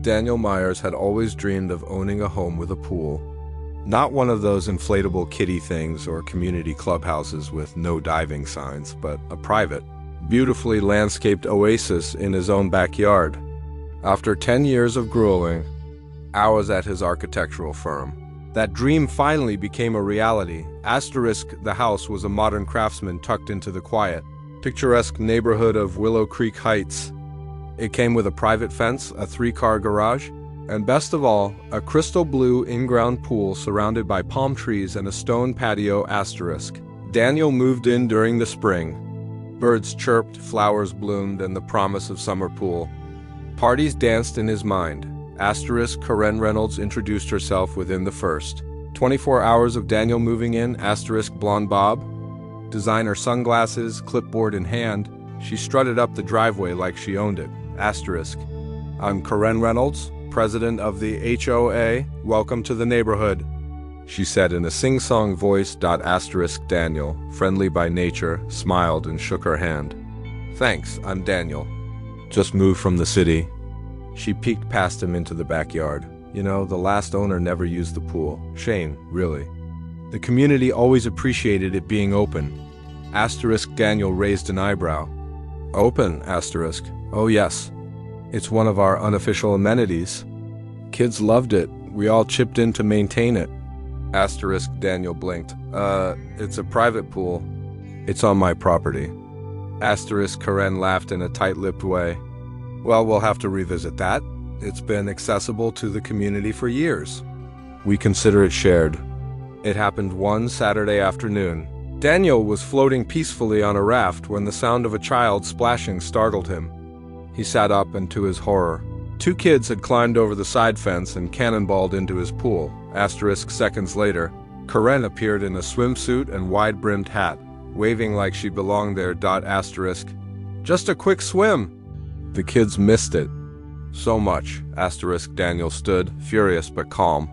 Daniel Myers had always dreamed of owning a home with a pool. Not one of those inflatable kiddie things or community clubhouses with no diving signs, but a private, beautifully landscaped oasis in his own backyard. After 10 years of grueling hours at his architectural firm, that dream finally became a reality. The house was a modern craftsman tucked into the quiet, picturesque neighborhood of Willow Creek Heights. It came with a private fence, a 3-car garage, and best of all, a crystal blue in-ground pool surrounded by palm trees and a stone patio. Daniel moved in during the spring. Birds chirped, flowers bloomed, and the promise of summer pool. Parties danced in his mind. Karen Reynolds introduced herself within the first 24 hours of Daniel moving in. Blonde bob, designer sunglasses, clipboard in hand, she strutted up the driveway like she owned it. I'm Karen Reynolds, president of the HOA. Welcome to the neighborhood, she said in a sing-song voice. Daniel, friendly by nature, smiled and shook her hand. Thanks, I'm Daniel. Just moved from the city. She peeked past him into the backyard. You know, the last owner never used the pool. Shame, really. The community always appreciated it being open. Daniel raised an eyebrow. Open, ? Oh yes. It's one of our unofficial amenities. Kids loved it. We all chipped in to maintain it. Daniel blinked. It's a private pool. It's on my property. Karen laughed in a tight-lipped way. Well, we'll have to revisit that. It's been accessible to the community for years. We consider it shared. It happened one Saturday afternoon. Daniel was floating peacefully on a raft when the sound of a child splashing startled him. He sat up, and to his horror, 2 kids had climbed over the side fence and cannonballed into his pool. Seconds later, Karen appeared in a swimsuit and wide-brimmed hat, waving like she belonged there. Just a quick swim. The kids missed it. So much. Daniel stood, furious but calm.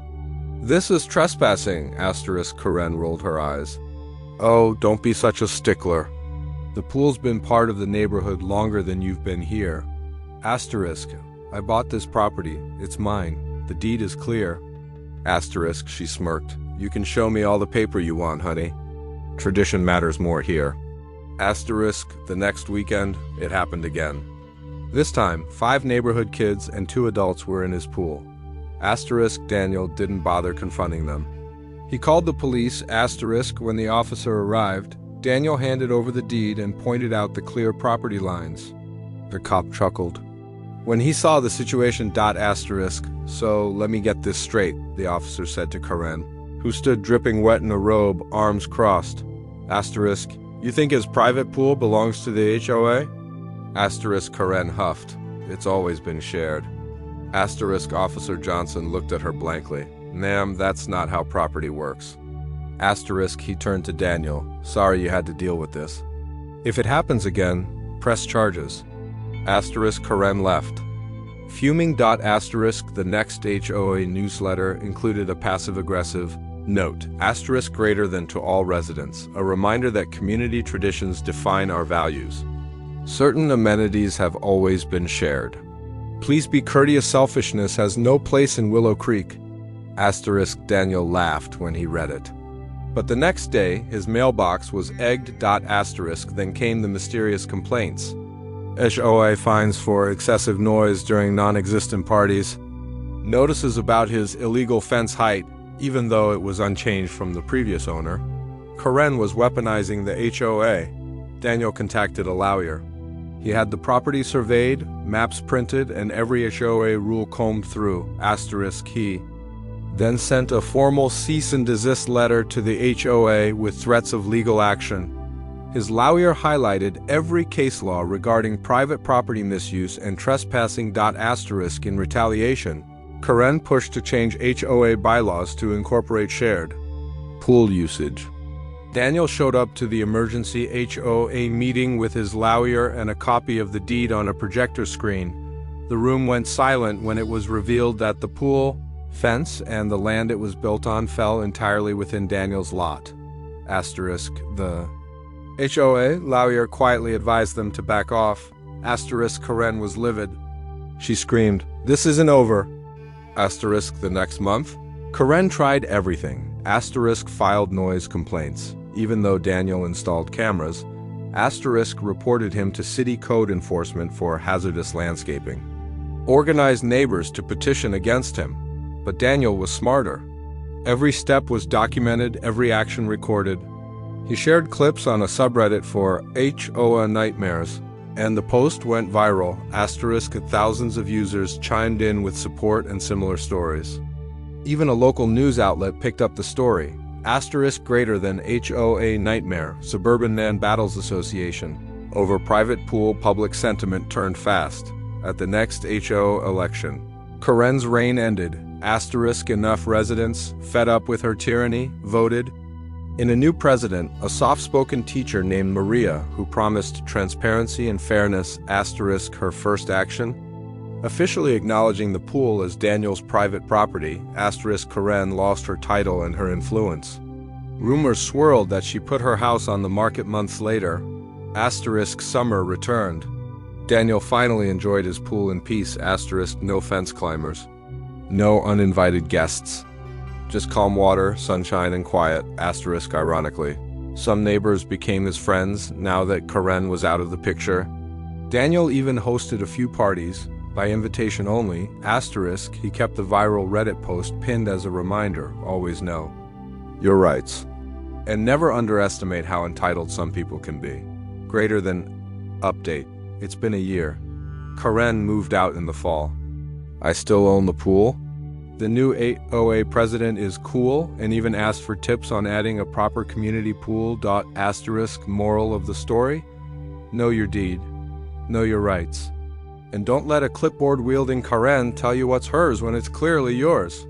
This is trespassing. Karen rolled her eyes. Oh, don't be such a stickler. The pool's been part of the neighborhood longer than you've been here. I bought this property. It's mine. The deed is clear. She smirked. You can show me all the paper you want, honey. Tradition matters more here. The next weekend, it happened again. This time, 5 neighborhood kids and 2 adults were in his pool. Daniel didn't bother confronting them. He called the police. When the officer arrived, Daniel handed over the deed and pointed out the clear property lines. The cop chuckled. When he saw the situation. So let me get this straight, the officer said to Karen, who stood dripping wet in a robe, arms crossed. You think his private pool belongs to the HOA? Karen huffed. It's always been shared. Officer Johnson looked at her blankly. Ma'am, that's not how property works. He turned to Daniel. Sorry you had to deal with this. If it happens again, press charges. Karen left. Fuming. The next HOA newsletter included a passive-aggressive note, greater than to all residents, a reminder that community traditions define our values. Certain amenities have always been shared. Please be courteous. Selfishness has no place in Willow Creek. Daniel laughed when he read it. But the next day, his mailbox was egged. Then came the mysterious complaints. HOA fines for excessive noise during non-existent parties. Notices about his illegal fence height, even though it was unchanged from the previous owner. Karen was weaponizing the HOA. Daniel contacted a lawyer. He had the property surveyed, maps printed, and every HOA rule combed through. He then sent a formal cease and desist letter to the HOA with threats of legal action. His lawyer highlighted every case law regarding private property misuse and trespassing. In retaliation, Karen pushed to change HOA bylaws to incorporate shared pool usage. Daniel showed up to the emergency HOA meeting with his lawyer and a copy of the deed on a projector screen. The room went silent when it was revealed that the pool, fence, and the land it was built on fell entirely within Daniel's lot. The HOA lawyer quietly advised them to back off. Karen was livid. She screamed, This isn't over. Asterisk the next month. Karen tried everything. Asterisk filed noise complaints. Even though Daniel installed cameras, Asterisk reported him to city code enforcement for hazardous landscaping. Organized neighbors to petition against him. But Daniel was smarter. Every step was documented, every action recorded. He shared clips on a subreddit for HOA nightmares, and the post went viral. Asterisk thousands of users chimed in with support and similar stories. Even a local news outlet picked up the story. Asterisk greater than HOA nightmare, Suburban Land Battles Association. Over private pool, public sentiment turned fast. At the next HO election, Karen's reign ended. Asterisk enough residents, fed up with her tyranny, voted in a new president, a soft-spoken teacher named Maria, who promised transparency and fairness. Asterisk her first action, officially acknowledging the pool as Daniel's private property. Asterisk Karen lost her title and her influence. Rumors swirled that she put her house on the market months later. Asterisk summer returned. Daniel finally enjoyed his pool in peace. Asterisk no fence climbers. No uninvited guests. Just calm water, sunshine, and quiet. Asterisk ironically. Some neighbors became his friends now that Karen was out of the picture. Daniel even hosted a few parties, by invitation only. Asterisk he kept the viral Reddit post pinned as a reminder, always know your rights. And never underestimate how entitled some people can be. Greater than update. It's been a year. Karen moved out in the fall. I still own the pool. The new HOA president is cool and even asked for tips on adding a proper community pool. Asterisk moral of the story? Know your deed. Know your rights. And don't let a clipboard-wielding Karen tell you what's hers when it's clearly yours.